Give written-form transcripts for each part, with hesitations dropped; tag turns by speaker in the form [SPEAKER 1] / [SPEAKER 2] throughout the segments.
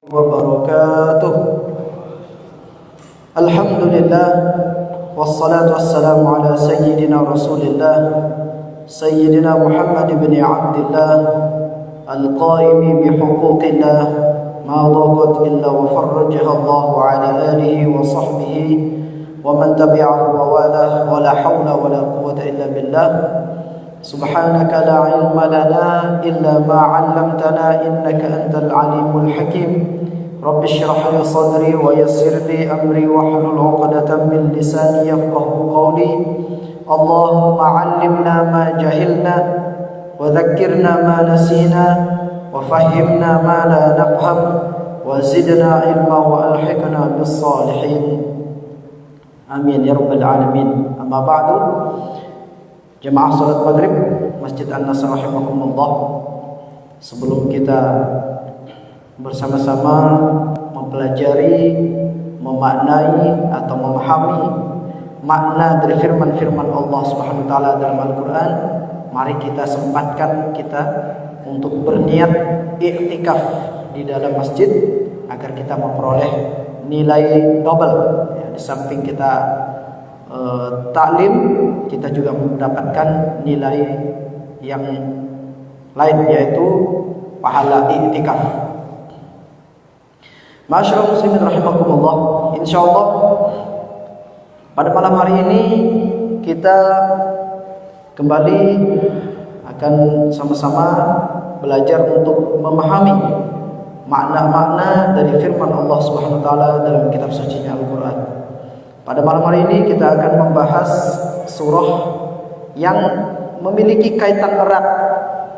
[SPEAKER 1] wabarakatuh. Alhamdulillah wassalatu wassalamu ala sayyidina Rasulillah Sayyidina Muhammad bin Abdillah al-qaimi bihuquqillah ma dhaqat illa wa farrajaha Allah ala alihi wa sahbihi wa man tabi'ahu wa wala wa la hawla wa la quwwata illa billah. Subhanaka la ilma lana illa ma 'allamtana innaka antal alimul hakim. Rabbi shrah li sadri wa yassir li amri wahlul 'uqdatam min lisani yafqahu qawli. Allahumma 'allimna ma jahilna wa dhakkirna ma nasina wa fahhimna ma la nafham wa zidna ilma wa alhiqna bis salihin. Amin ya rabbal alamin. Amma ba'du. Jemaah salat maghrib Masjid An-Nasr rahimakumullah, sebelum kita bersama-sama mempelajari, memaknai atau memahami makna dari firman-firman Allah Subhanahu wa taala dalam Al-Qur'an, mari kita sempatkan kita untuk berniat i'tikaf di dalam masjid agar kita memperoleh nilai double. Ya, di samping kita taklim, kita juga mendapatkan nilai yang lain, yaitu pahala i'tikaf. Masyaallah muslimin rahimakumullah, insyaallah pada malam hari ini kita kembali akan sama-sama belajar untuk memahami makna-makna dari firman Allah Subhanahu wa taala dalam kitab suci Al-Qur'an. Pada malam hari ini kita akan membahas surah yang memiliki kaitan erat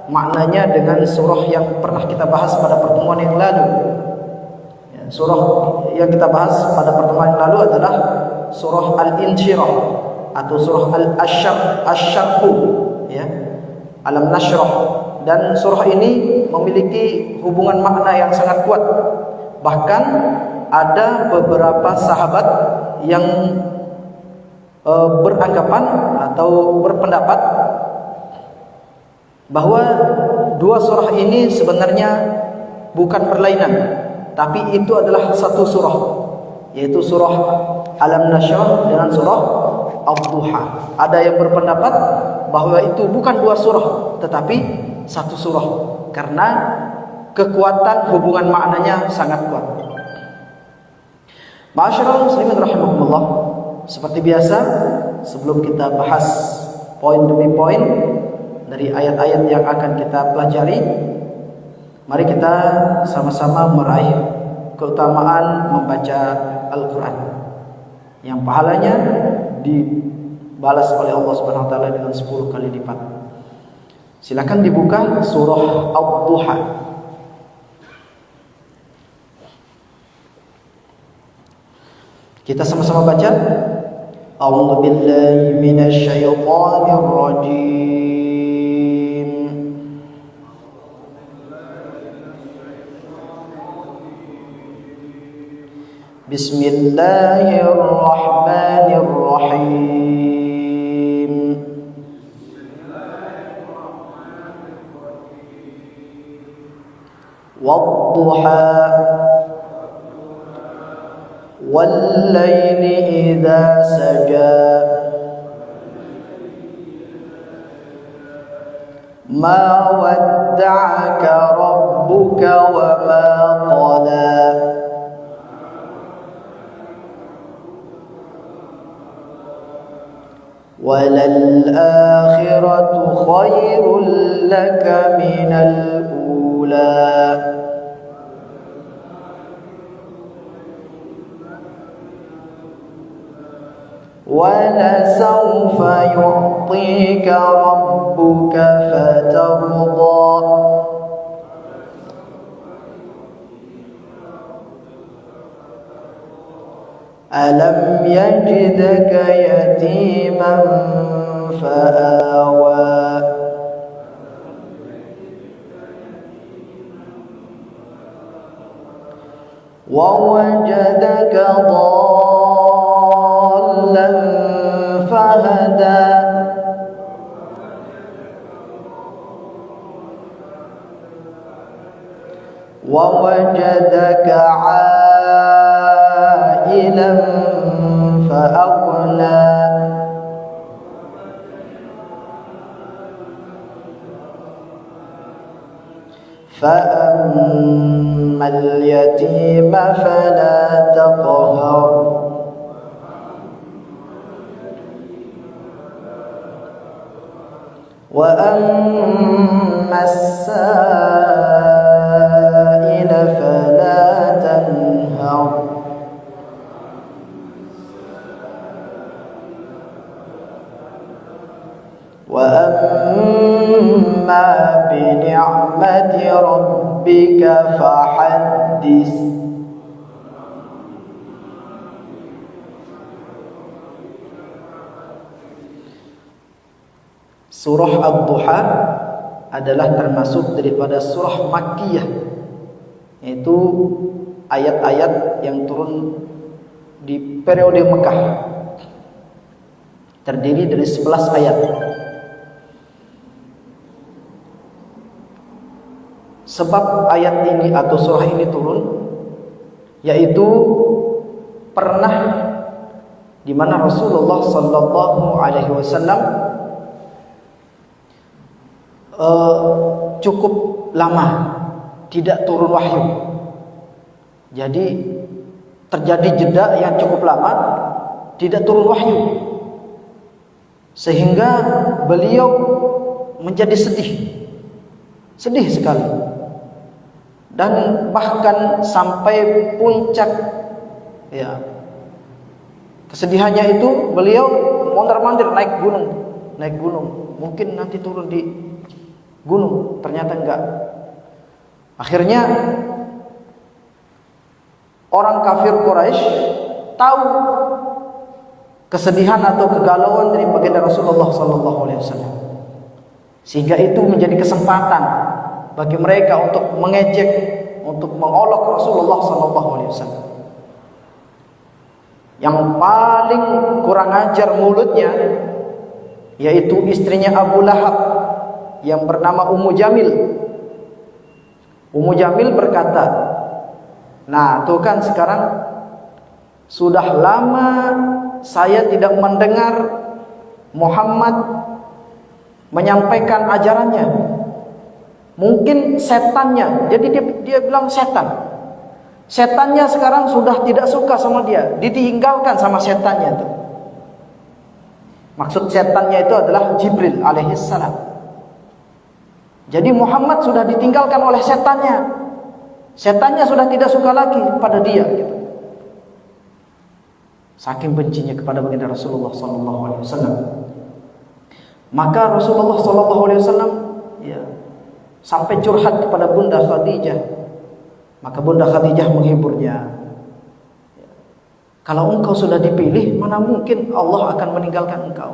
[SPEAKER 1] maknanya dengan surah yang pernah kita bahas pada pertemuan yang lalu. Surah yang kita bahas pada pertemuan yang lalu adalah surah Al-Insyirah atau surah Al-Asyarhu, ya, Alam Nashrah. Dan surah ini memiliki hubungan makna yang sangat kuat. Bahkan ada beberapa sahabat yang beranggapan atau berpendapat bahwa dua surah ini sebenarnya bukan perlainan, tapi itu adalah satu surah, yaitu surah Alam Nashrah dengan surah Ad-Duha. Ada yang berpendapat bahwa itu bukan dua surah, tetapi satu surah, karena kekuatan hubungan maknanya sangat kuat. Ma'asyiral muslimin rahimakumullah, seperti biasa sebelum kita bahas poin demi poin dari ayat-ayat yang akan kita pelajari, mari kita sama-sama meraih keutamaan membaca Al-Quran yang pahalanya dibalas oleh Allah Subhanahu wa taala dengan 10 kali lipat. Silakan dibuka surah Ad-Duha. Kita sama-sama baca. A'udzu billahi minasy syaithanir rajim. Bismillahirrahmanirrahim. Wad-duha wal-laili idza saja ma wadda'aka rabbuka wa ma qala walal akhiratu khairul laka minal ula وَلَسَوْفَ يُعْطِيكَ رَبُّكَ فَتَرْضَى أَلَمْ يَجِدْكَ يَتِيمًا فَآوَى وَوَجَدَكَ ضَالًّا فَهَدَى ووجدك عائلا فأغنى فأما اليتيم فلا تقهر وأما السائل فلا تنهر وأما بنعمة ربك فحدث. Surah Ad-Duha adalah termasuk daripada surah Makkiyah, yaitu ayat-ayat yang turun di periode Mekah, terdiri dari 11 ayat. Sebab ayat ini atau surah ini turun, yaitu pernah di mana Rasulullah sallallahu alaihi wasallam cukup lama tidak turun wahyu. Jadi terjadi jeda yang cukup lama tidak turun wahyu, sehingga beliau menjadi sedih sekali, dan bahkan sampai puncak ya kesedihannya itu beliau mondar-mandir naik gunung, mungkin nanti turun di gunung, ternyata enggak. Akhirnya orang kafir Quraisy tahu kesedihan atau kegalauan dari baginda Rasulullah sallallahu alaihi wasallam, sehingga itu menjadi kesempatan bagi mereka untuk mengejek, untuk mengolok Rasulullah sallallahu alaihi wasallam. Yang paling kurang ajar mulutnya yaitu istrinya Abu Lahab yang bernama Ummu Jamil. Ummu Jamil berkata, nah tuh kan sekarang sudah lama saya tidak mendengar Muhammad menyampaikan ajarannya. Mungkin setannya, jadi dia bilang setannya sekarang sudah tidak suka sama dia, ditinggalkan sama setannya itu. Maksud setannya itu adalah Jibril alaihissalam. Jadi Muhammad sudah ditinggalkan oleh setannya. Setannya sudah tidak suka lagi pada dia gitu. Saking bencinya kepada baginda Rasulullah sallallahu alaihi wasallam. Maka Rasulullah sallallahu alaihi wasallam ya sampai curhat kepada Bunda Khadijah. Maka Bunda Khadijah menghiburnya. Kalau engkau sudah dipilih, mana mungkin Allah akan meninggalkan engkau.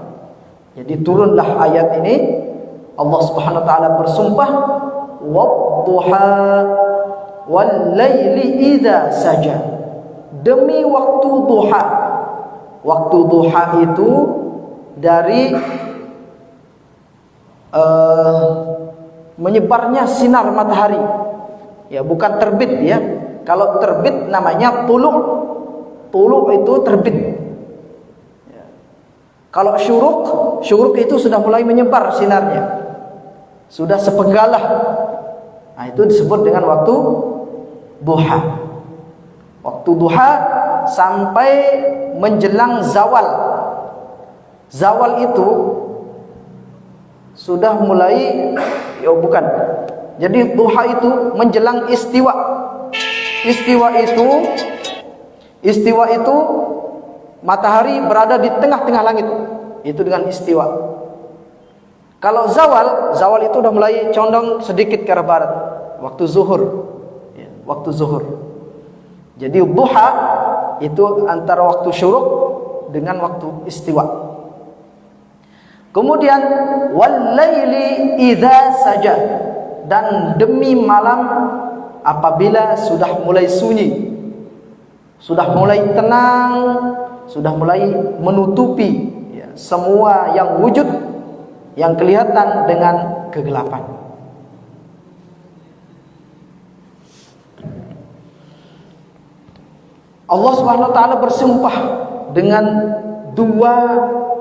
[SPEAKER 1] Jadi turunlah ayat ini. Allah Subhanahu wa taala bersumpah, "Wadduha wal laili idza saja." Demi waktu duha. Waktu duha itu dari menyebarnya sinar matahari. Ya, bukan terbit ya. Kalau terbit namanya tulu'. Tulu' itu terbit. Ya. Kalau syuruk itu sudah mulai menyebar sinarnya. Sudah sepenggalah. Nah, itu disebut dengan waktu duha. Waktu duha sampai menjelang zawal. Zawal itu sudah mulai bukan. Jadi duha itu menjelang istiwa. Istiwa itu matahari berada di tengah-tengah langit. Itu dengan istiwa. Kalau zawal itu udah mulai condong sedikit ke arah barat, waktu zuhur. Ya, waktu zuhur. Jadi duha itu antara waktu syuruk dengan waktu istiwa. Kemudian wal laili idza saja, dan demi malam apabila sudah mulai sunyi, sudah mulai tenang, sudah mulai menutupi ya, semua yang wujud yang kelihatan dengan kegelapan. Allah Subhanahu wa taala bersumpah dengan dua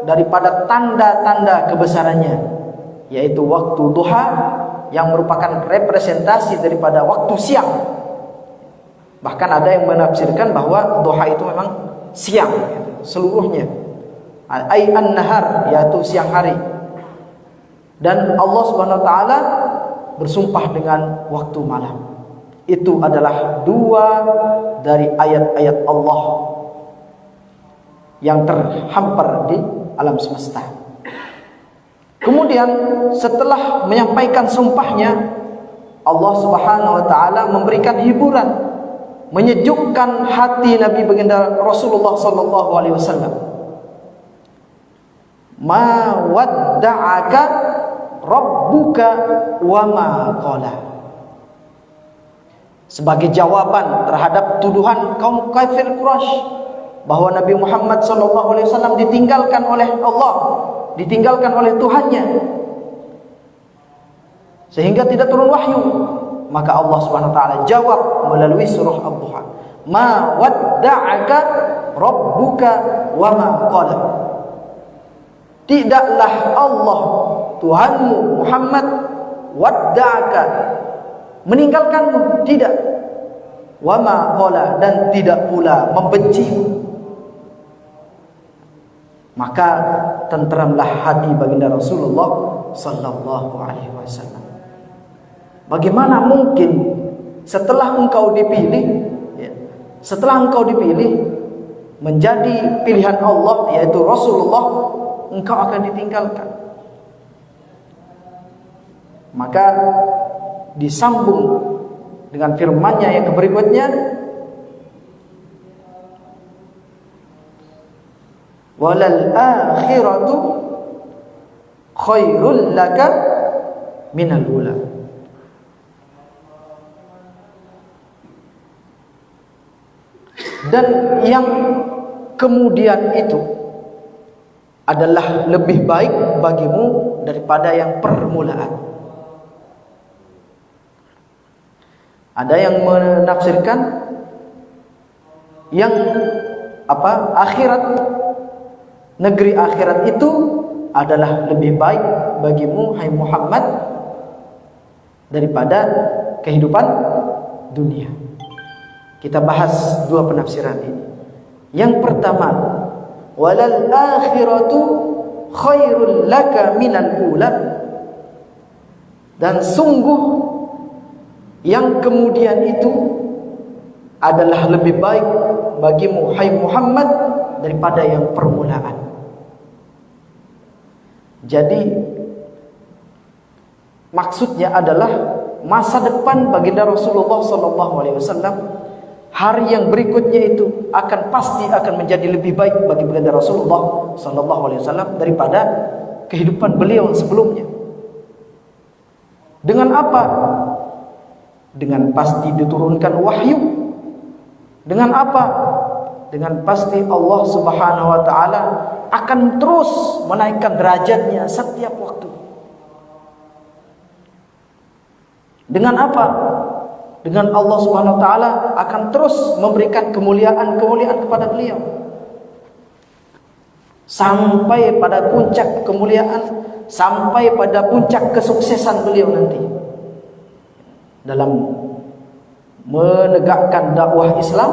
[SPEAKER 1] daripada tanda-tanda kebesarannya, yaitu waktu duha yang merupakan representasi daripada waktu siang. Bahkan ada yang menafsirkan bahwa duha itu memang siang seluruhnya, ai an-nahar, yaitu siang hari. Dan Allah Subhanahu wa taala bersumpah dengan waktu malam. Itu adalah dua dari ayat-ayat Allah yang terhampar di alam semesta. Kemudian setelah menyampaikan sumpahnya, Allah Subhanahu wa taala memberikan hiburan, menyejukkan hati Nabi baginda Rasulullah sallallahu alaihi wasallam. Ma wadda'aka rabbuka wa ma qala. Sebagai jawaban terhadap tuduhan kaum kafir Quraisy bahwa Nabi Muhammad SAW ditinggalkan oleh Allah, ditinggalkan oleh Tuhannya, sehingga tidak turun wahyu. Maka Allah Subhanahu wa taala jawab melalui surah Ad-Duha, ma wadda'aka rabbuka wa ma qala. Tidaklah Allah Tuhanmu Muhammad wadda'aka, meninggalkanmu, tidak, wa ma qala, dan tidak pula membencimu. Maka tenteramlah hati baginda Rasulullah sallallahu alaihi wasallam. Bagaimana mungkin setelah engkau dipilih, setelah engkau dipilih menjadi pilihan Allah, yaitu Rasulullah, engkau akan ditinggalkan? Maka disambung dengan firman-Nya yang berikutnya, walal akhiratu khairul laka minal ula. Dan yang kemudian itu adalah lebih baik bagimu daripada yang permulaan. Ada yang menafsirkan yang akhirat, negeri akhirat itu adalah lebih baik bagimu hai Muhammad daripada kehidupan dunia. Kita bahas dua penafsiran ini. Yang pertama, walal akhiratu khairul laka minal ula. Dan sungguh yang kemudian itu adalah lebih baik bagimu hai Muhammad daripada yang permulaan. Jadi maksudnya adalah masa depan baginda Rasulullah sallallahu alaihi wasallam, hari yang berikutnya itu pasti akan menjadi lebih baik bagi baginda Rasulullah sallallahu alaihi wasallam daripada kehidupan beliau sebelumnya. Dengan apa? Dengan pasti diturunkan wahyu. Dengan apa? Dengan pasti Allah Subhanahu wa taala akan terus menaikkan derajatnya setiap waktu. Dengan apa? Dengan Allah Subhanahu wa taala akan terus memberikan kemuliaan-kemuliaan kepada beliau, sampai pada puncak kemuliaan, sampai pada puncak kesuksesan beliau nanti dalam menegakkan dakwah Islam.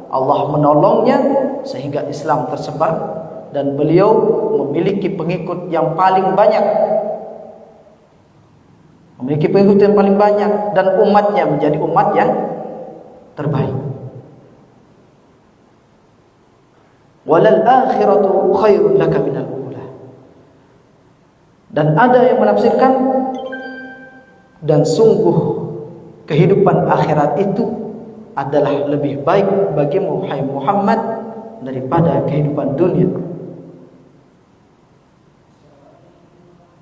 [SPEAKER 1] Allah menolongnya sehingga Islam tersebar dan beliau memiliki pengikut yang paling banyak, dan umatnya menjadi umat yang terbaik. Walal akhiratu khairul laka minal ula. Dan ada yang menafsirkan, dan sungguh kehidupan akhirat itu adalah lebih baik bagimu hai Muhammad daripada kehidupan dunia.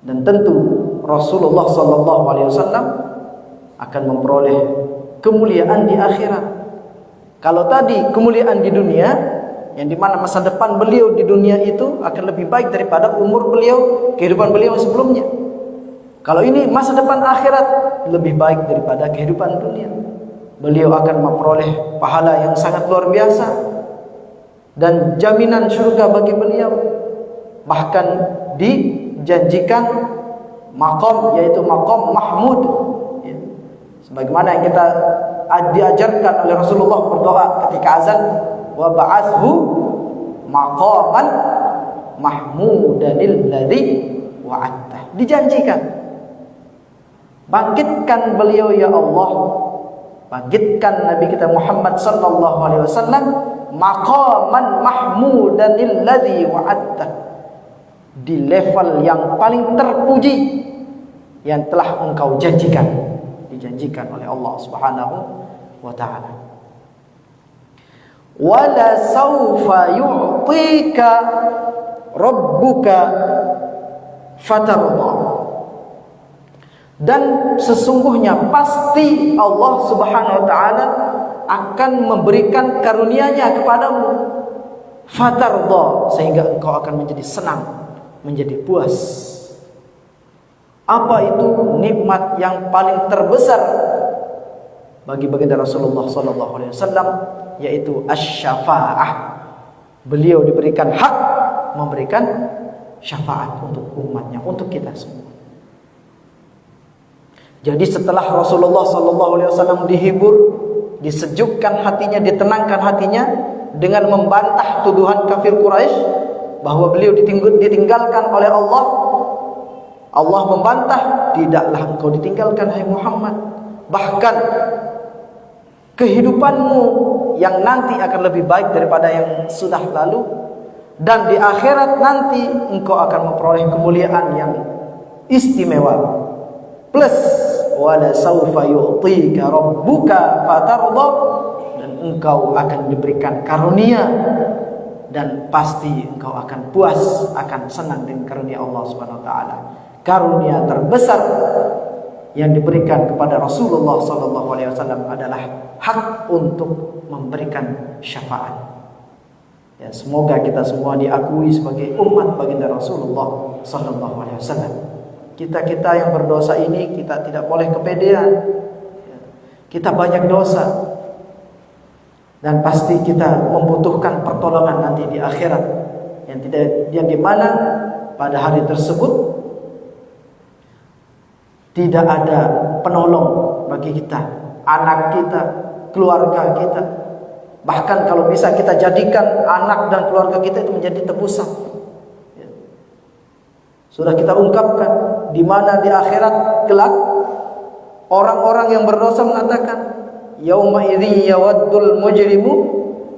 [SPEAKER 1] Dan tentu Rasulullah sallallahu alaihi wasallam akan memperoleh kemuliaan di akhirat. Kalau tadi kemuliaan di dunia, yang dimana masa depan beliau di dunia itu akan lebih baik daripada umur beliau, kehidupan beliau sebelumnya. Kalau ini masa depan akhirat lebih baik daripada kehidupan dunia. beliau akan memperoleh pahala yang sangat luar biasa dan jaminan surga bagi beliau. Bahkan dijanjikan maqam, yaitu maqam mahmud, ya. Sebagaimana yang kita diajarkan oleh Rasulullah berdoa ketika azan, wa ba'athu maqaman mahmudanil ladzi wa'adta. Dijanjikan, bangkitkan beliau ya Allah, bangkitkan Nabi kita Muhammad sallallahu alaihi wasallam maqaman mahmudanil ladzi wa'adta, di level yang paling terpuji yang telah engkau janjikan, dijanjikan oleh Allah Subhanahu wa taala. Wala saufa yu'tika rabbuka fatarda, dan sesungguhnya pasti Allah Subhanahu wa taala akan memberikan karunia-Nya kepadamu, fatarda, sehingga engkau akan menjadi senang, menjadi puas. Apa itu nikmat yang paling terbesar bagi baginda Rasulullah sallallahu alaihi wasallam, yaitu asy-syafa'ah. Beliau diberikan hak memberikan syafaat untuk umatnya, untuk kita semua. Jadi setelah Rasulullah sallallahu alaihi wasallam dihibur, disejukkan hatinya, ditenangkan hatinya dengan membantah tuduhan kafir Quraisy bahwa beliau ditinggalkan oleh Allah. Allah membantah, tidaklah engkau ditinggalkan hai Muhammad, bahkan kehidupanmu yang nanti akan lebih baik daripada yang sudah lalu, dan di akhirat nanti engkau akan memperoleh kemuliaan yang istimewa. Plus wala saufa yu'tika rabbuka fatarda, dan engkau akan diberikan karunia dan pasti engkau akan puas, akan senang dengan karunia Allah Subhanahu wa taala. Karunia terbesar yang diberikan kepada Rasulullah sallallahu alaihi wasallam adalah hak untuk memberikan syafaat. Ya, semoga kita semua diakui sebagai umat baginda Rasulullah sallallahu alaihi wasallam. Kita yang berdosa ini, kita tidak boleh kepedean. Kita banyak dosa, dan pasti kita membutuhkan pertolongan nanti di akhirat, yang dimana pada hari tersebut tidak ada penolong bagi kita, anak kita, keluarga kita. Bahkan kalau bisa kita jadikan anak dan keluarga kita itu menjadi tebusan. Sudah kita ungkapkan di mana di akhirat kelak orang-orang yang berdosa mengatakan, yauma idzi yawaddul mujrimu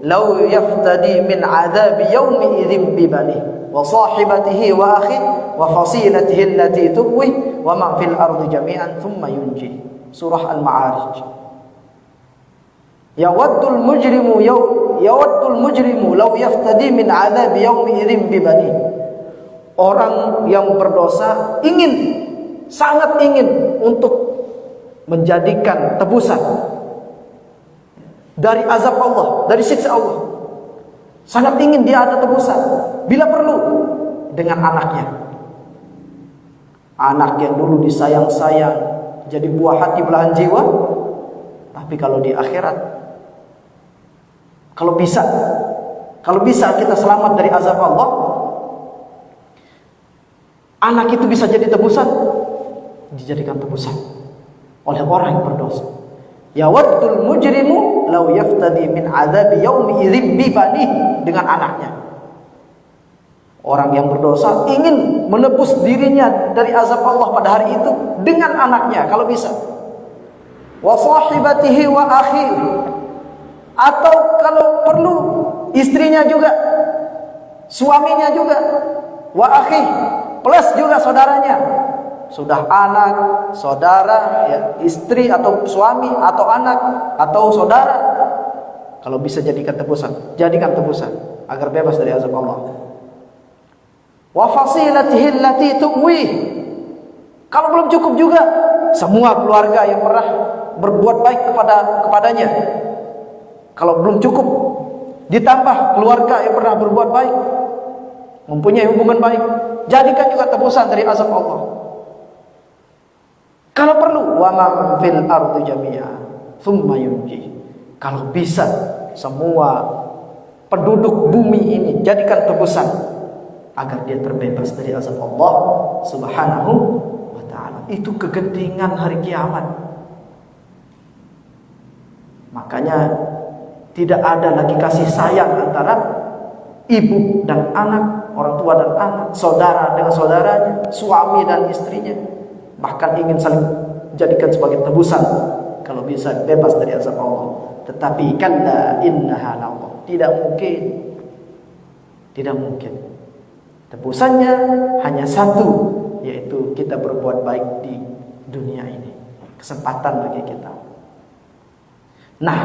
[SPEAKER 1] law yaftadi min adzabi yaumi idzin bi banihi wa sahibatihi wa akhihi wa fasilatihi allati tuwi wa ma fil ardi jami'an thumma yunji. Surah Al-Ma'arij. Yawaddul mujrimu law yaftadi min adzabi yaumi idzin bi banihi. Orang yang berdosa sangat ingin untuk menjadikan tebusan dari azab Allah, dari siksa Allah. Sangat ingin dia ada tebusan, bila perlu dengan anaknya. Anak yang dulu disayang-sayang, jadi buah hati belahan jiwa. Tapi kalau di akhirat, kalau bisa kita selamat dari azab Allah, anak itu bisa jadi tebusan, dijadikan tebusan oleh orang yang berdosa. Yawaddul mujrimu law yaftadi min adzabi yaumi idzin bi banihi, dengan anaknya. Orang yang berdosa ingin menebus dirinya dari azab Allah pada hari itu dengan anaknya kalau bisa. Wa sahibatihi wa akhihi, atau kalau perlu istrinya juga, suaminya juga, wa akhihi, plus juga saudaranya. Sudah anak, saudara, ya, istri atau suami atau anak atau saudara, kalau bisa jadikan tebusan agar bebas dari azab Allah. Wa fasilatihi allati tuwi, kalau belum cukup juga semua keluarga yang pernah berbuat baik kepadanya. Kalau belum cukup, ditambah keluarga yang pernah berbuat baik, mempunyai hubungan baik, jadikan juga tebusan dari azab Allah. Kalau perlu, wa man fil ardi jami'a, thumma yunji. Kalau bisa semua penduduk bumi ini jadikan tebusan agar dia terbebas dari azab Allah Subhanahu wa ta'ala. Itu kegentingan hari kiamat. Makanya tidak ada lagi kasih sayang antara ibu dan anak, orang tua dan anak, saudara dengan saudaranya, suami dan istrinya. Bahkan ingin saling jadikan sebagai tebusan kalau bisa bebas dari azab Allah. Tetapi kalla innaha la'dha. Tidak mungkin. Tidak mungkin. Tebusannya hanya satu, yaitu kita berbuat baik di dunia ini. Kesempatan bagi kita. Nah,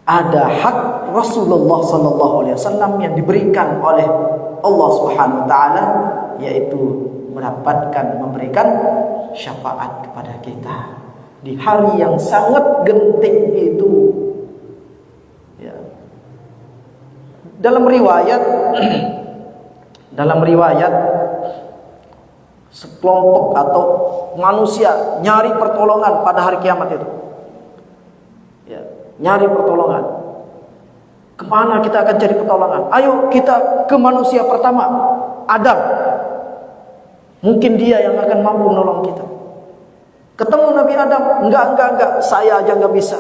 [SPEAKER 1] ada hak Rasulullah sallallahu alaihi wasallam yang diberikan oleh Allah Subhanahu wa taala, yaitu memberikan syafaat kepada kita di hari yang sangat genting itu. Ya. Dalam riwayat sekelompok atau manusia nyari pertolongan pada hari kiamat itu. Ya, nyari pertolongan. Kemana kita akan cari pertolongan? Ayo kita ke manusia pertama, Adam. Mungkin dia yang akan mampu menolong kita. Ketemu Nabi Adam, enggak, saya aja enggak bisa.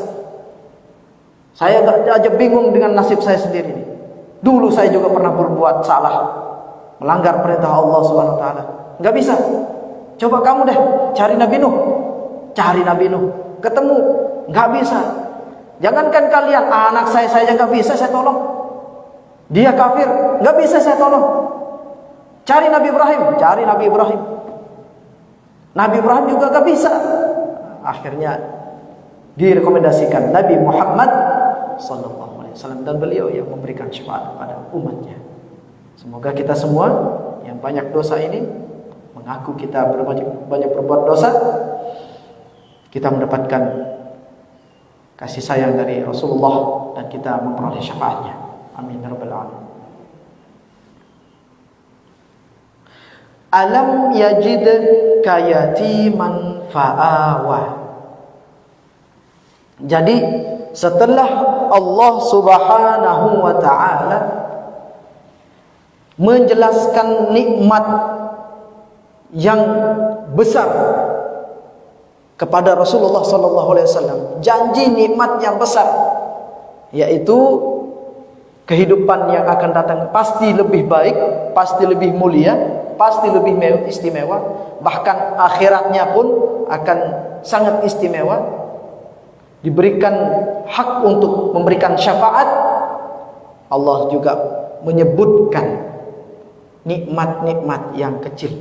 [SPEAKER 1] Saya aja bingung dengan nasib saya sendiri nih. Dulu saya juga pernah berbuat salah, melanggar perintah Allah Subhanahu wa taala. Enggak bisa. Coba kamu deh cari Nabi Nuh. Cari Nabi Nuh. Ketemu, enggak bisa. Jangankan kalian, anak saya aja enggak bisa saya tolong. Dia kafir, enggak bisa saya tolong. Cari Nabi Ibrahim, cari Nabi Ibrahim. Nabi Ibrahim juga enggak bisa. Akhirnya direkomendasikan Nabi Muhammad sallallahu alaihi wasallam, dan beliau yang memberikan syafaat kepada umatnya. Semoga kita semua yang banyak dosa ini, mengaku kita banyak berbuat dosa, kita mendapatkan kasih sayang dari Rasulullah dan kita memperoleh syafaatnya. Amin ya rabbal alamin. Alam yajid kayatiman fa'awa. Jadi setelah Allah Subhanahu wa ta'ala menjelaskan nikmat yang besar kepada Rasulullah sallallahu alaihi wasallam, janji nikmat yang besar, yaitu kehidupan yang akan datang pasti lebih baik, pasti lebih mulia, pasti lebih istimewa, bahkan akhiratnya pun akan sangat istimewa. Diberikan hak untuk memberikan syafaat. Allah juga menyebutkan nikmat-nikmat yang kecil,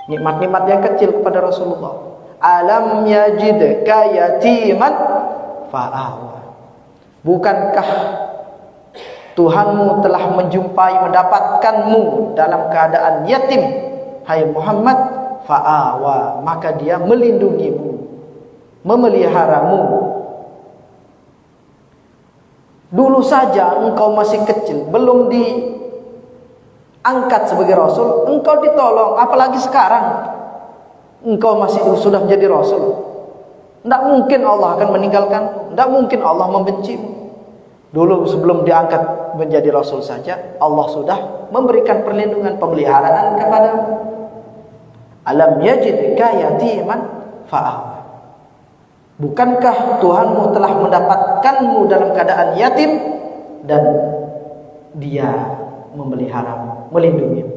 [SPEAKER 1] nikmat-nikmat yang kecil kepada Rasulullah. Alam yajidka yatiman fa'awa. Bukankah Tuhanmu telah mendapatkanmu dalam keadaan yatim, hai Muhammad? Fa'awa, maka dia melindungimu, memeliharamu. Dulu saja engkau masih kecil, belum diangkat sebagai Rasul, engkau ditolong, apalagi sekarang engkau masih sudah menjadi Rasul. Tidak mungkin Allah akan meninggalkan, tidak mungkin Allah membencimu. Dulu sebelum diangkat menjadi Rasul saja, Allah sudah memberikan perlindungan, pemeliharaan kepadamu. Alam yajidka yatiman fa'awa. Bukankah Tuhanmu telah mendapatkanmu dalam keadaan yatim dan dia memeliharamu, melindungimu.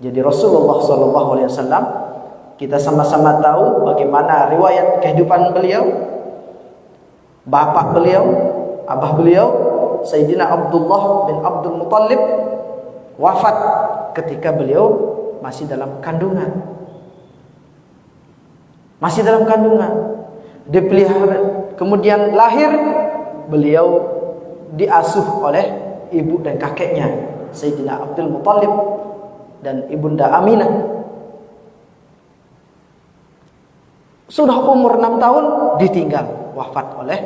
[SPEAKER 1] Jadi Rasulullah SAW, kita sama-sama tahu bagaimana riwayat kehidupan beliau. Bapak beliau, abah beliau, Sayyidina Abdullah bin Abdul Muttalib, wafat ketika beliau masih dalam kandungan. Masih dalam kandungan. Dipelihara, kemudian lahir, beliau diasuh oleh ibu dan kakeknya, Sayyidina Abdul Muttalib dan ibunda Aminah. Sudah umur 6 tahun ditinggal, wafat oleh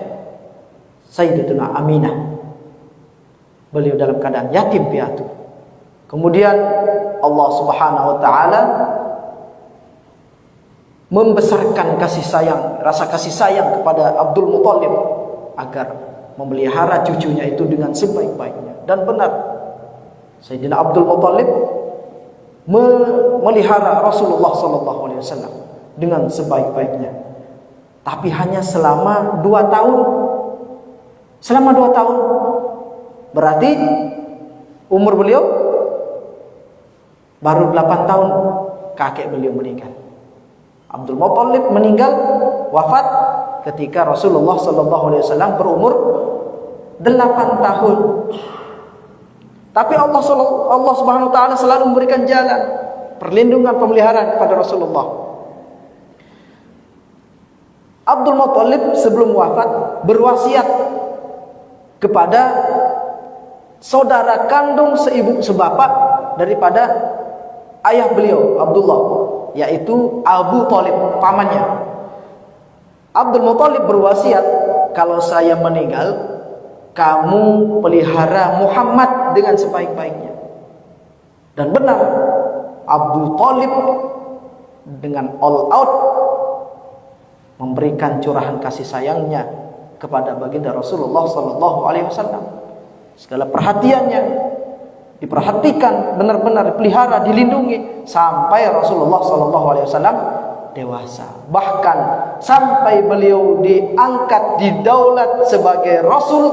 [SPEAKER 1] Sayyidatuna Aminah. Beliau dalam keadaan yatim piatu. Kemudian Allah Subhanahu wa taala membesarkan kasih sayang, rasa kasih sayang kepada Abdul Muthalib agar memelihara cucunya itu dengan sebaik-baiknya. Dan benar, Sayyidina Abdul Muthalib memelihara Rasulullah SAW dengan sebaik-baiknya. Tapi hanya selama 2 tahun. Selama 2 tahun. Berarti umur beliau baru 8 tahun kakek beliau meninggal. Abdul Muthalib meninggal, wafat ketika Rasulullah SAW berumur 8 tahun. Tapi Allah Subhanahu wa taala selalu memberikan jalan perlindungan, pemeliharaan kepada Rasulullah. Abdul Muthalib sebelum wafat berwasiat kepada saudara kandung seibu sebapak daripada ayah beliau Abdullah, yaitu Abu Thalib, pamannya. Abdul Muthalib berwasiat, kalau saya meninggal, kamu pelihara Muhammad dengan sebaik-baiknya. Dan benar, Abu Thalib dengan all out memberikan curahan kasih sayangnya kepada baginda Rasulullah SAW. Segala perhatiannya diperhatikan, benar-benar dipelihara, dilindungi sampai Rasulullah SAW dewasa. Bahkan sampai beliau diangkat didaulat sebagai Rasul,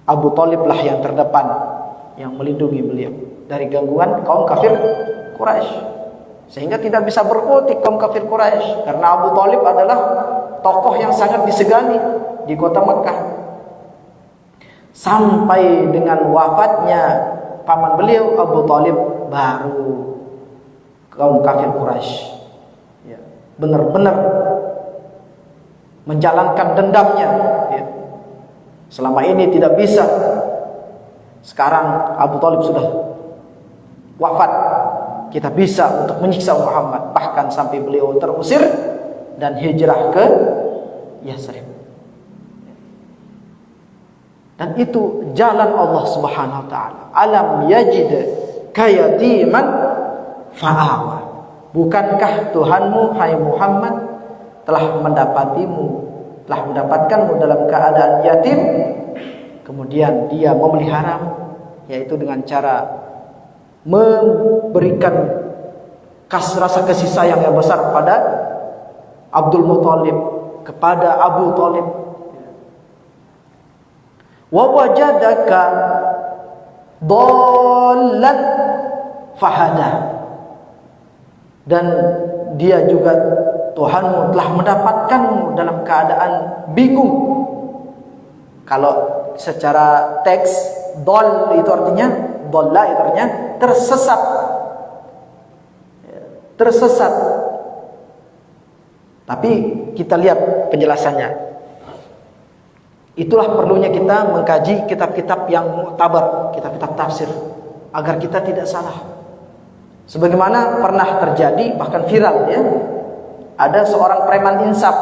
[SPEAKER 1] Abu Thalib lah yang terdepan yang melindungi beliau dari gangguan kaum kafir Quraisy. Sehingga tidak bisa berkutik kaum kafir Quraisy, karena Abu Thalib adalah tokoh yang sangat disegani di kota Mekah. Sampai dengan wafatnya paman beliau Abu Thalib, baru kaum kafir Quraisy ya, benar-benar menjalankan dendamnya ya. Selama ini tidak bisa. Sekarang Abu Thalib sudah wafat, kita bisa untuk menyiksa Muhammad. Bahkan sampai beliau terusir dan hijrah ke Yasrib. Dan itu jalan Allah Subhanahu wa taala. Alam yajid kayatiman fa'awa. Bukankah Tuhanmu, hai Muhammad, telah mendapatkanmu dalam keadaan yatim, kemudian dia memeliharamu, yaitu dengan cara memberikan rasa kasih sayang yang besar pada Abdul Muthalib, kepada Abu Thalib. Wa wajadaka dhallan fahada. Dan dia juga, Tuhanmu telah mendapatkanmu dalam keadaan bingung. Kalau secara teks, dhal itu artinya, dhalla itu artinya tersesat. Tersesat. Tapi kita lihat penjelasannya. Itulah perlunya kita mengkaji kitab-kitab yang mu'tabar, kitab-kitab tafsir, agar kita tidak salah. Sebagaimana pernah terjadi, bahkan viral ya, ada seorang preman insaf,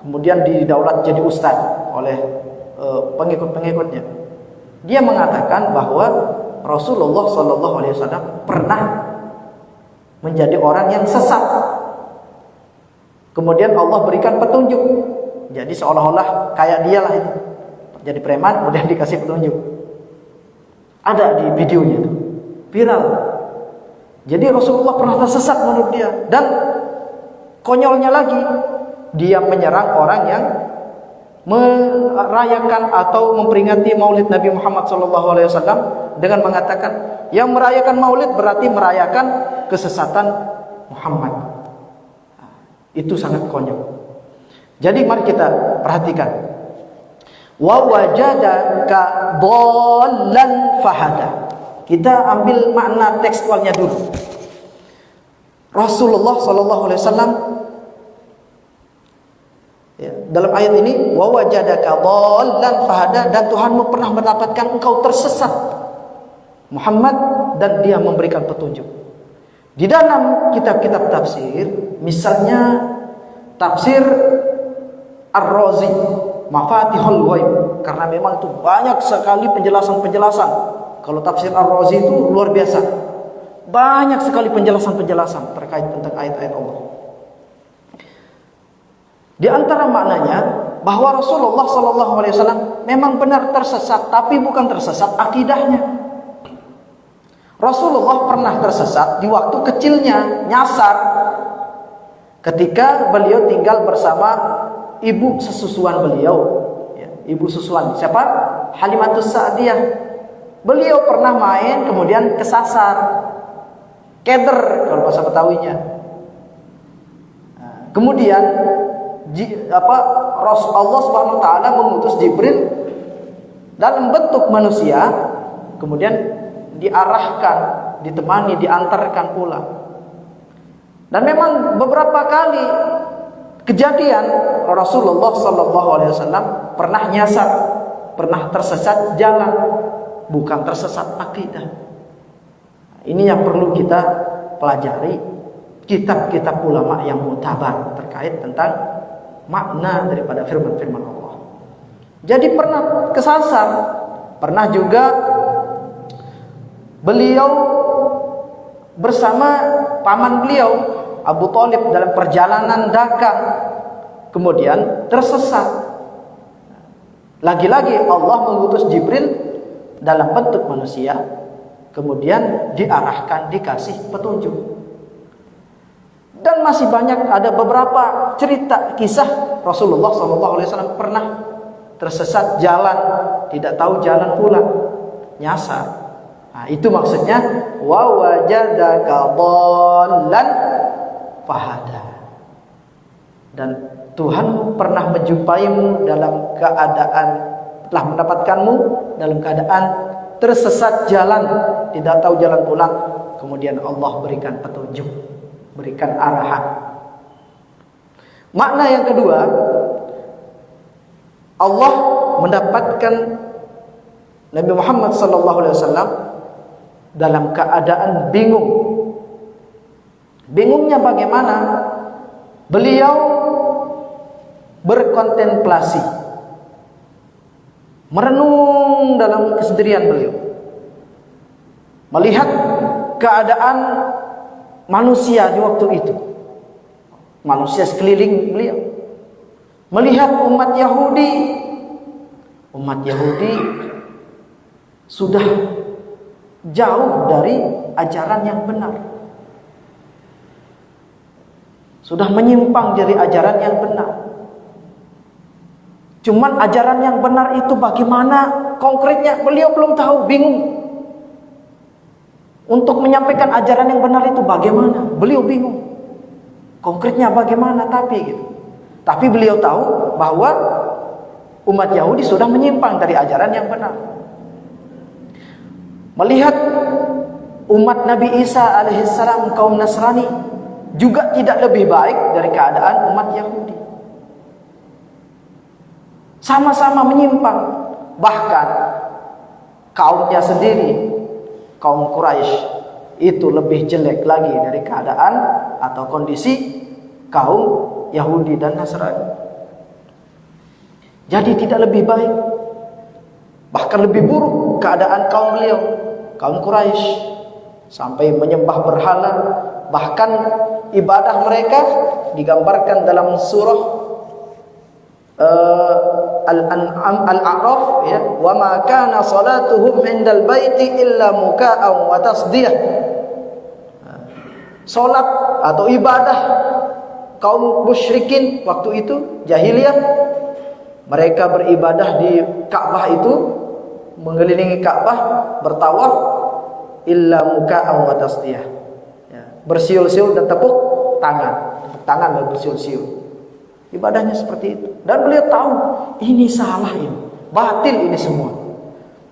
[SPEAKER 1] kemudian didaulat jadi ustaz oleh pengikut-pengikutnya. Dia mengatakan bahwa Rasulullah SAW pernah menjadi orang yang sesat. Kemudian Allah berikan petunjuk. Jadi seolah-olah kayak dia lah itu. Jadi preman, kemudian dikasih petunjuk. Ada di videonya itu. Viral. Jadi Rasulullah pernah tersesat menurut dia. Dan konyolnya lagi, dia menyerang orang yang merayakan atau memperingati Maulid Nabi Muhammad SAW dengan mengatakan, yang merayakan Maulid berarti merayakan kesesatan Muhammad. Itu sangat konyol. Jadi mari kita perhatikan. Wa wajadaka dhallan fahada. Kita ambil makna tekstualnya dulu. Rasulullah SAW ya, dalam ayat ini, wa wajadaka dhallan fahada, dan Tuhanmu pernah mendapatkan engkau tersesat Muhammad, dan dia memberikan petunjuk. Di dalam kitab-kitab tafsir, misalnya tafsir Ar-Razi, Mafatihul Ghaib, karena memang itu banyak sekali penjelasan-penjelasan. Kalau tafsir Ar-Razi itu luar biasa. Banyak sekali penjelasan-penjelasan terkait tentang ayat-ayat Allah. Di antara maknanya bahwa Rasulullah SAW memang benar tersesat, tapi bukan tersesat akidahnya. Rasulullah pernah tersesat di waktu kecilnya, nyasar ketika beliau tinggal bersama ibu sesusuan beliau, ya, ibu susuan siapa? Halimatus Sa'diyah. Beliau pernah main kemudian kesasar, keder kalau bahasa Betawinya. Kemudian Allah Subhanahu wa taala mengutus Jibril dalam bentuk manusia, kemudian diarahkan, ditemani, diantarkan pulang. Dan memang beberapa kali kejadian Rasulullah SAW pernah nyasar, pernah tersesat jalan, bukan tersesat akidah. Ini yang perlu kita pelajari, kitab-kitab ulama yang mutabar terkait tentang makna daripada firman-firman Allah. Jadi pernah kesasar, pernah juga beliau bersama paman beliau Abu Thalib dalam perjalanan dagang, kemudian tersesat. Lagi-lagi Allah mengutus Jibril dalam bentuk manusia, kemudian diarahkan, dikasih petunjuk. Dan masih banyak, ada beberapa cerita kisah Rasulullah SAW pernah tersesat jalan, tidak tahu jalan pulang, nyasar. Nah, itu maksudnya wa wajadaka dhallan fahada. Dan Tuhan pernah menjumpaimu dalam keadaan, telah mendapatkanmu dalam keadaan tersesat jalan, tidak tahu jalan pulang, kemudian Allah berikan petunjuk, berikan arahan. Makna yang kedua, Allah mendapatkan Nabi Muhammad SAW dalam keadaan bingung. Bingungnya bagaimana? Beliau berkontemplasi, merenung dalam kesendirian beliau, melihat keadaan manusia di waktu itu, manusia sekeliling beliau, melihat umat Yahudi sudah jauh dari ajaran yang benar, sudah menyimpang dari ajaran yang benar. Cuman ajaran yang benar itu bagaimana konkretnya beliau belum tahu, bingung. Untuk menyampaikan ajaran yang benar itu bagaimana, beliau bingung. Konkretnya bagaimana Tapi beliau tahu bahwa umat Yahudi sudah menyimpang dari ajaran yang benar. Melihat umat Nabi Isa alaihissalam, kaum Nasrani, juga tidak lebih baik dari keadaan umat Yahudi. Sama-sama menyimpang. Bahkan kaumnya sendiri, kaum Quraisy, itu lebih jelek lagi dari keadaan atau kondisi kaum Yahudi dan Nasrani. Jadi tidak lebih baik, bahkan lebih buruk keadaan kaum beliau, kaum Quraisy, sampai menyembah berhala. Bahkan ibadah mereka digambarkan dalam surah Al-An'am, Al-A'raf, ya, wa ma kana salatuhum indal baiti illa muka'an wa tasdiyah. Salat atau ibadah kaum musyrikin waktu itu jahiliyah, mereka beribadah di Ka'bah itu, mengelilingi Ka'bah, bertawaf, illa muka'an wa tasdiyah, ya, bersiul-siul dan tepuk tangan dan bersiul-siul. Ibadahnya seperti itu. Dan beliau tahu ini salah, ini batil, ini semua.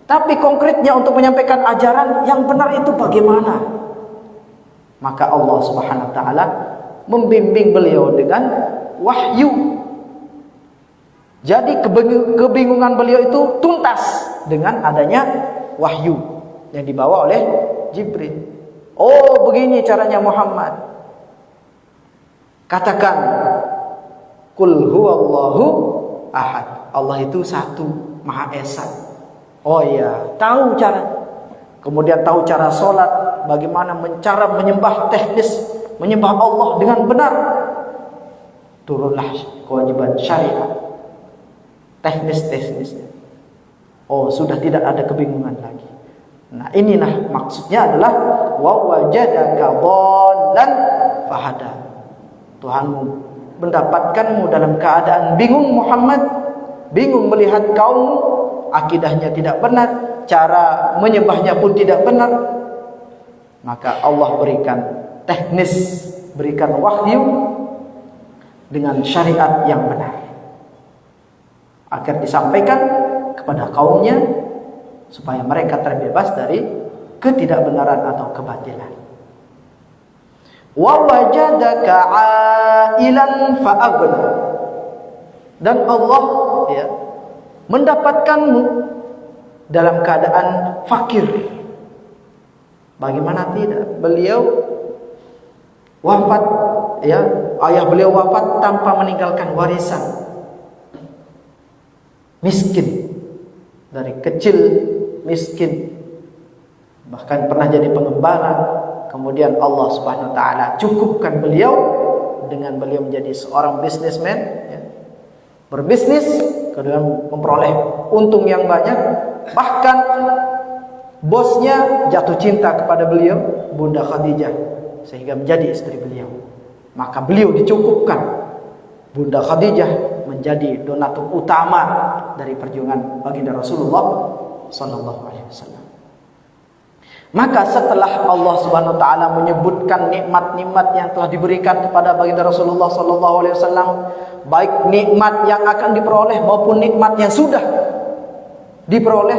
[SPEAKER 1] Tapi konkretnya untuk menyampaikan ajaran yang benar itu bagaimana? Maka Allah Subhanahu wa taala membimbing beliau dengan wahyu. Jadi kebingungan beliau itu tuntas dengan adanya wahyu yang dibawa oleh Jibril. Oh, begini caranya Muhammad. Katakan, Qul huwallahu ahad. Allah itu satu, Maha Esa. Oh iya, tahu cara. Kemudian tahu cara sholat, bagaimana cara menyembah teknis, menyembah Allah dengan benar. turunlah kewajiban syariat, teknis-teknisnya. Oh, sudah tidak ada kebingungan lagi. Nah, inilah maksudnya adalah wa wajadaka dhallan fahada. Tuhanmu mendapatkanmu dalam keadaan bingung Muhammad, bingung melihat kaummu, akidahnya tidak benar, cara menyembahnya pun tidak benar. Maka Allah berikan teknis, berikan wahyu dengan syariat yang benar, agar disampaikan kepada kaumnya supaya mereka terbebas dari ketidakbenaran atau kebatilan. Wa wajadaka 'ailan fa'aghna. Dan Allah mendapatkanmu dalam keadaan fakir. Bagaimana tidak? Beliau wafat, ayah beliau wafat tanpa meninggalkan warisan. Miskin, dari kecil miskin, bahkan pernah jadi pengembara. Kemudian Allah Subhanahu wa taala cukupkan beliau dengan beliau menjadi seorang businessman, berbisnis, kemudian memperoleh untung yang banyak. Bahkan bosnya jatuh cinta kepada beliau, Bunda Khadijah, sehingga menjadi istri beliau. Maka beliau dicukupkan, Bunda Khadijah menjadi donatur utama dari perjuangan baginda Rasulullah sallallahu alaihi wasallam. Maka setelah Allah Subhanahu wa taala menyebutkan nikmat-nikmat yang telah diberikan kepada baginda Rasulullah sallallahu alaihi wasallam, baik nikmat yang akan diperoleh maupun nikmat yang sudah diperoleh,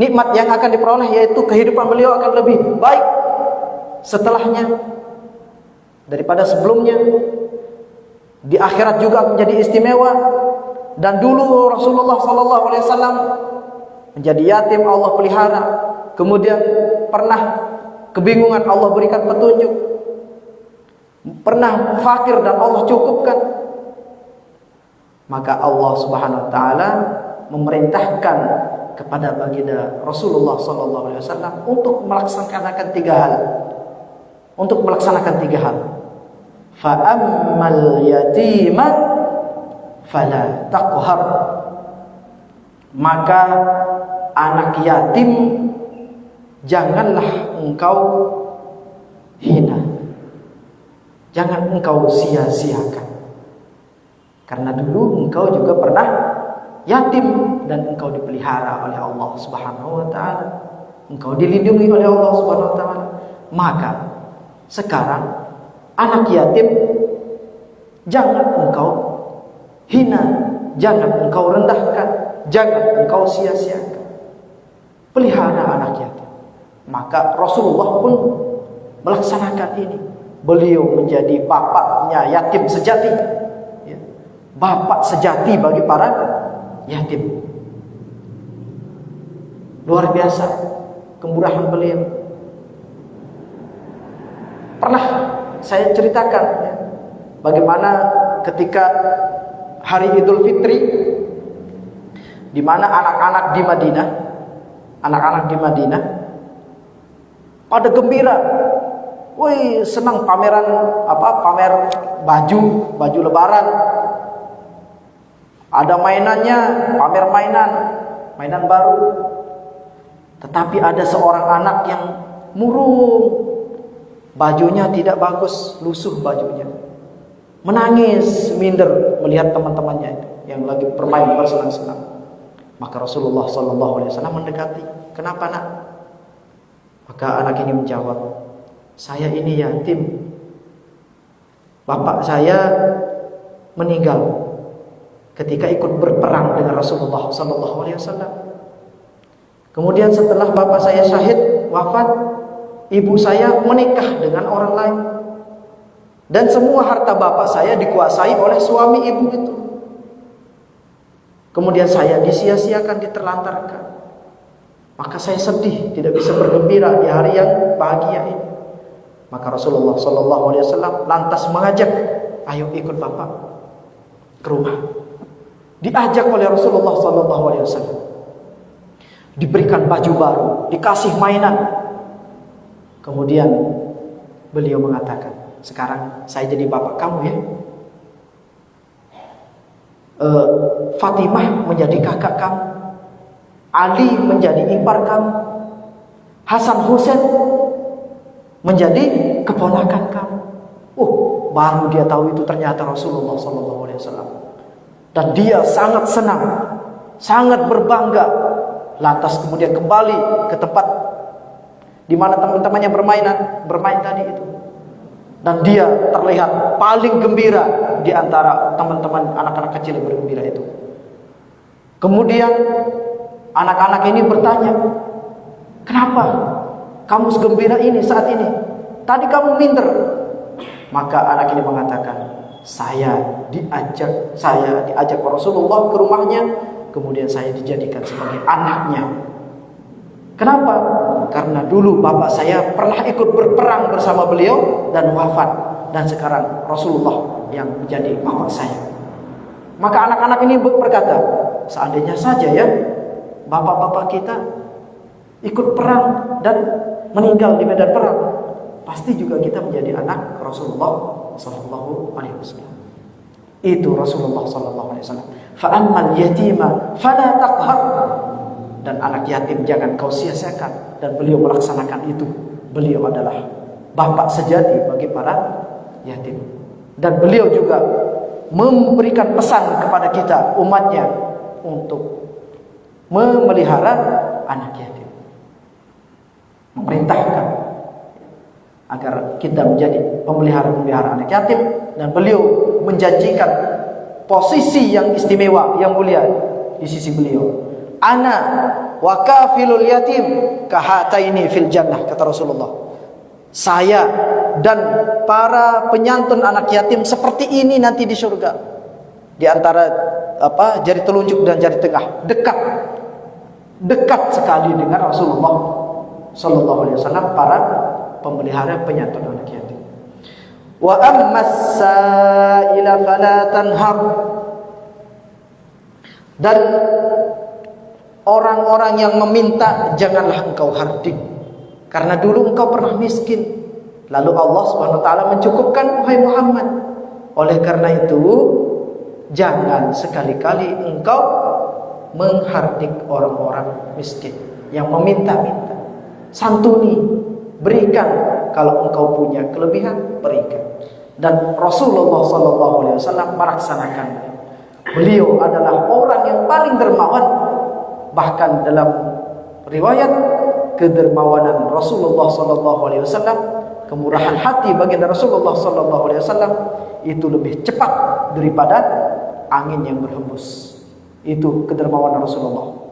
[SPEAKER 1] nikmat yang akan diperoleh yaitu kehidupan beliau akan lebih baik setelahnya daripada sebelumnya. Di akhirat juga menjadi istimewa. Dan dulu Rasulullah SAW menjadi yatim, Allah pelihara. Kemudian pernah kebingungan, Allah berikan petunjuk. Pernah fakir dan Allah cukupkan. Maka Allah Subhanahu wa taala memerintahkan kepada baginda Rasulullah SAW untuk melaksanakan tiga hal. Untuk melaksanakan tiga hal. Fa'ammal yatima fala taqhar. Maka anak yatim janganlah engkau hina, jangan engkau sia-siakan. Karena dulu engkau juga pernah yatim dan engkau dipelihara oleh Allah Subhanahu wa taala, engkau dilindungi oleh Allah Subhanahu wa taala. Maka sekarang anak yatim jangan engkau hina, jangan engkau rendahkan, jangan engkau sia-siakan. Pelihara anak yatim. Maka Rasulullah pun melaksanakan ini. Beliau menjadi bapaknya yatim sejati, bapak sejati bagi para yatim. Luar biasa kemurahan beliau. Pernah saya ceritakan bagaimana ketika hari Idul Fitri, di mana anak-anak di Madinah pada gembira, woi senang pamer baju lebaran, ada mainannya, pamer mainan baru. Tetapi ada seorang anak yang murung, bajunya tidak bagus, lusuh bajunya. Menangis, minder melihat teman-temannya itu yang lagi bermain bersenang-senang. Maka Rasulullah SAW mendekati, "Kenapa nak?" Maka anak ini menjawab, "Saya ini yatim. Bapak saya meninggal ketika ikut berperang dengan Rasulullah SAW. Kemudian setelah bapak saya syahid, wafat, ibu saya menikah dengan orang lain. Dan semua harta bapak saya dikuasai oleh suami ibu itu. Kemudian saya disia-siakan, diterlantarkan. Maka saya sedih, tidak bisa bergembira di hari yang bahagia ini." Maka Rasulullah SAW lantas mengajak, "Ayo ikut bapak ke rumah." Diajak oleh Rasulullah SAW. Diberikan baju baru, dikasih mainan. Kemudian beliau mengatakan, "Sekarang saya jadi bapak kamu ya. Fatimah menjadi kakak kamu, Ali menjadi ipar kamu, Hasan Husain menjadi keponakan kamu. Baru dia tahu itu ternyata Rasulullah SAW. Dan dia sangat senang, sangat berbangga. Lantas kemudian kembali ke tempat di mana teman-temannya bermain tadi itu. Dan dia terlihat paling gembira di antara teman-teman anak-anak kecil yang bergembira itu. Kemudian anak-anak ini bertanya, "Kenapa kamu segembira ini saat ini? Tadi kamu minder." Maka anak ini mengatakan, saya diajak Rasulullah ke rumahnya, kemudian saya dijadikan sebagai anaknya. Kenapa? Karena dulu bapak saya pernah ikut berperang bersama beliau dan wafat, dan sekarang Rasulullah yang menjadi bapak saya. Maka anak-anak ini berkata, seandainya saja ya bapak-bapak kita ikut perang dan meninggal di medan perang, pasti juga kita menjadi anak Rasulullah sallallahu alaihi wasallam. Itu Rasulullah sallallahu alaihi wasallam. Fa ammal yatima fala taqhar. Dan anak yatim jangan kau sia-siakan. Dan beliau melaksanakan itu. Beliau adalah bapak sejati bagi para yatim. Dan beliau juga memberikan pesan kepada kita umatnya untuk memelihara anak yatim, memerintahkan agar kita menjadi pemelihara anak yatim. Dan beliau menjanjikan posisi yang istimewa, yang mulia di sisi beliau. Ana wa kafilul yatim kahataini fil jannah, kata Rasulullah. Saya dan para penyantun anak yatim seperti ini nanti di surga. Di antara jari telunjuk dan jari tengah, dekat sekali dengan Rasulullah sallallahu alaihi wasallam para pemelihara penyantun anak yatim. Wa ammas sa'ila fala tanhar. Dan orang-orang yang meminta janganlah engkau hardik, karena dulu engkau pernah miskin, lalu Allah Subhanahu wa taala mencukupkan, wahai Muhammad. Oleh karena itu jangan sekali-kali engkau menghardik orang-orang miskin yang meminta-minta. Santuni, berikan. Kalau engkau punya kelebihan, berikan. Dan Rasulullah SAW melaksanakan. Beliau adalah orang yang paling dermawan. Bahkan dalam riwayat kedermawanan Rasulullah SAW, kemurahan hati baginda Rasulullah SAW itu lebih cepat daripada angin yang berhembus. Itu kedermawanan Rasulullah.